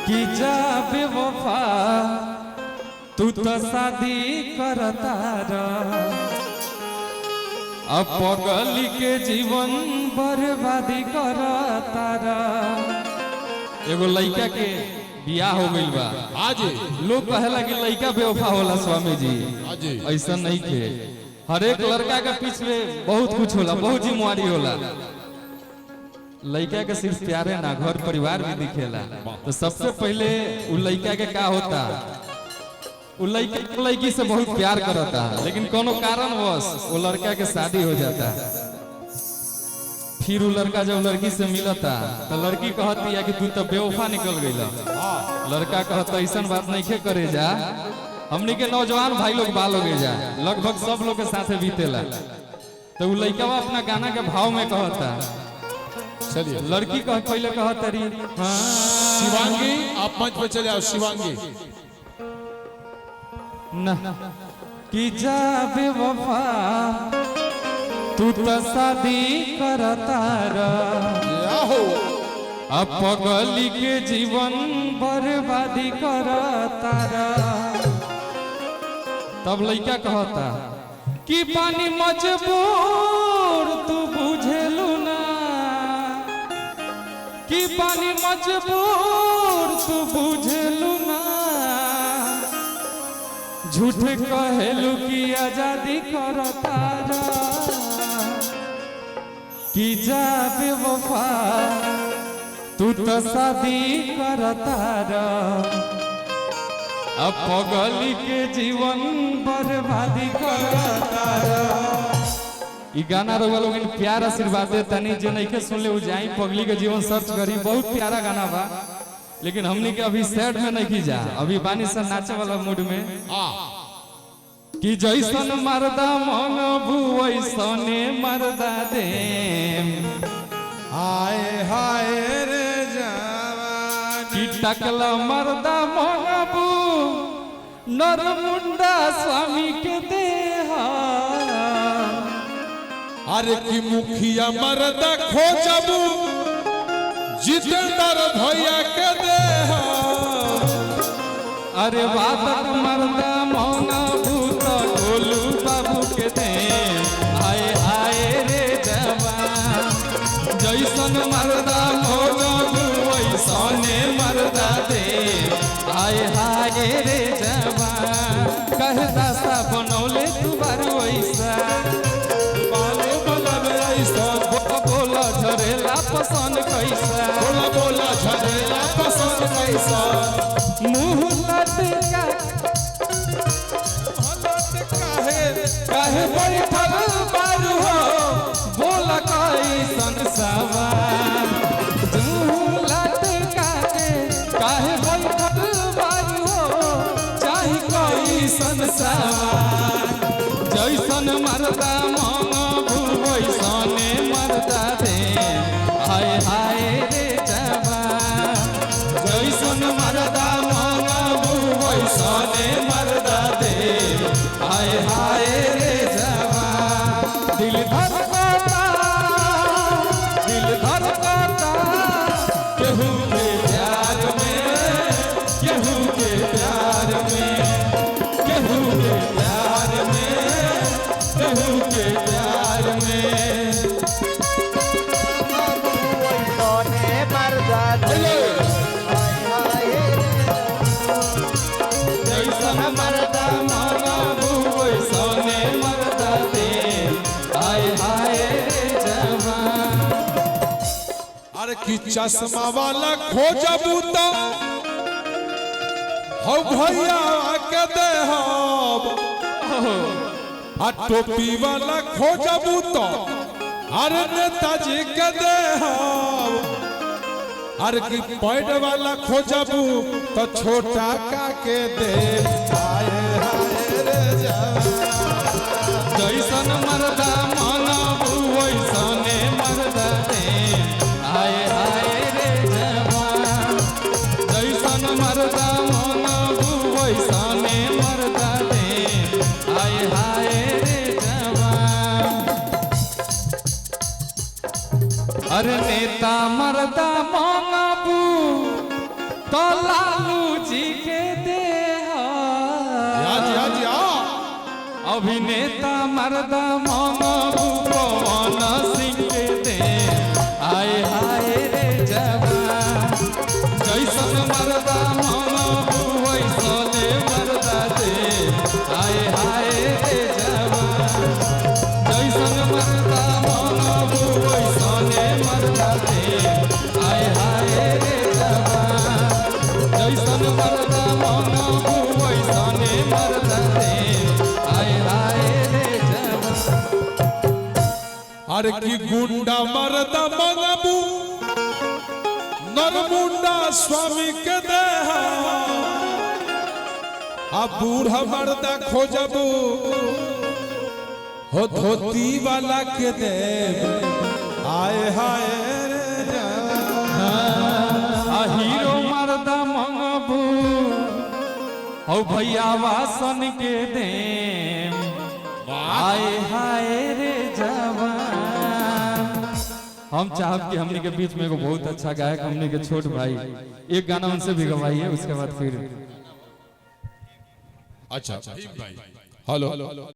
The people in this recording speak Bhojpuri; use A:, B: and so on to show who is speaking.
A: कि जा बेवफा तू तो शादी करता अब पगली के जीवन बर्बादी करता। एगो लड़का के बियाह हो गइल बा आज लोग कहेला कि लड़का बेवफा होला स्वामी जी ऐसा नहीं के हर एक लड़का के पीछे बहुत कुछ होला बहुत जिम्मेवारी होला। लड़का के सिर्फ प्यारे ना घर परिवार भी दिखेला। तो सबसे पहले उ लड़का के का होता उ लड़की से बहुत प्यार करता है लेकिन कोनो कारणवश वो लड़का के शादी हो जाता है। फिर वो लड़का जब लड़की से मिलता तो लड़की कहती है कि तू तो बेवफा निकल गई। लड़का कहता ऐसा बात नहीं करे जा हमनी के नौजवान भाई लोग बाल हो गए जा लगभग सब लोग के साथे बीतेला। तो वो लड़का अपना गाना के भाव में कहता चलिए लड़की कह पहले कहता रही
B: शिवांगी आप मंच पे चले आओ शिवांगी
A: न कि जा बेवफा तू तो शादी करता अब पगली के जीवन बर्बादी करता। तब लड़का कहता कि पानी मजबूर तू बुझेलू ना कि पानी मजबूर तू बुझेलू ना झूठे कहेलू कि आजादी करता कि जा बेवफा तू तो शादी करता अब पगली के जीवन बर्बादी करता। ई गाना रउआ लोग प्यार आशीर्वाद देता नहीं जो नहीं के सुनले उ जाई पगली के जीवन सर्च करी बहुत प्यारा गाना बा लेकिन हमनी के अभी सैड में नहीं जा अभी बानी सन नाचे वाला मूड में कि जैसन मर्दा मंगबू वैसने मर्दा दे
B: हाय हाय रे जवानी
A: कि टकला मर्दा मंगबू नर मुंडा स्वामी के देहा
B: अरे की मुखिया मर्दा खोजबू जितेंद्र भैया के देहा
A: अरे वादक मर्दा मंगबू तो गोलू बाबू के दे आए आए रे जवान जैसन मर्दा मंगबू वैसने मर्दा दे आए हाय रे जवान कहे दासा बनौले तू बार वैसा बोला झरेला पसंद कैसा
B: बोला झरेला पसंद कैसा
A: मुँह लटका काहे बैठल बारू हो बोला कैसन सवाल मुँह लटका के काहे बैठल बारू हो चाहे कैसन सवाल जैसन मर्दा मंगबू वैसने मर्दा दे हाय हाय रे जवान जैसन मर्दा मंगबू वैसने मर्दा दे हाय हाय रे जवान दिल धड़कता केहू के प्यार में केहू के प्यार में केहू के प्यार में केहू के प्यार में जैसन मर्दा मंगबू वैसने मर्दा दे हाय हाय रे जवान।
B: अरे की चश्मा वाला खोजबू तो हो भैया के देहब आ टोपी वाला खोजबू तो अरे नेताजी के देहब अरे की पैड वाला खोजबू तो छोटा का के दे हाय हाय रे जवान
A: जैसन मर्दा मंगबू वैसने मर्दा दे हाय हाय रे जवान जैसन मर्दा मंगबू वैसने मर्दा दे हाय हाय रे जवान। अरे नेता मर्दा मंगबू तो लालू जी के दे अभिनेता मर्दा मंगू पवन सिंह के दे आए हाय रे जवान जैसन मर्दा मंगू वैसने मर्दा दे आए हाय रे जवान जैसन मर्दा मंगू वैसने मर्दा दे आए हाय रे जवान जैसन मर्दा मंगू वैसने मर्दा दे
B: अरे की गुंडा मरदा मंगबू नरमुंडा स्वामी के दे आ बूढ़ा मरदा खोजबू हो धोती वाला के दे आए हाय रे
A: हीरो मर्दा मंगबू हो भैया वासन के दे आए हाय रे जवान। हम चाहब कि हमने के बीच में एगो बहुत अच्छा गायक हमने के छोट भाई एक गाना उनसे भी गवाइए उसके बाद फिर
B: अच्छा हेलो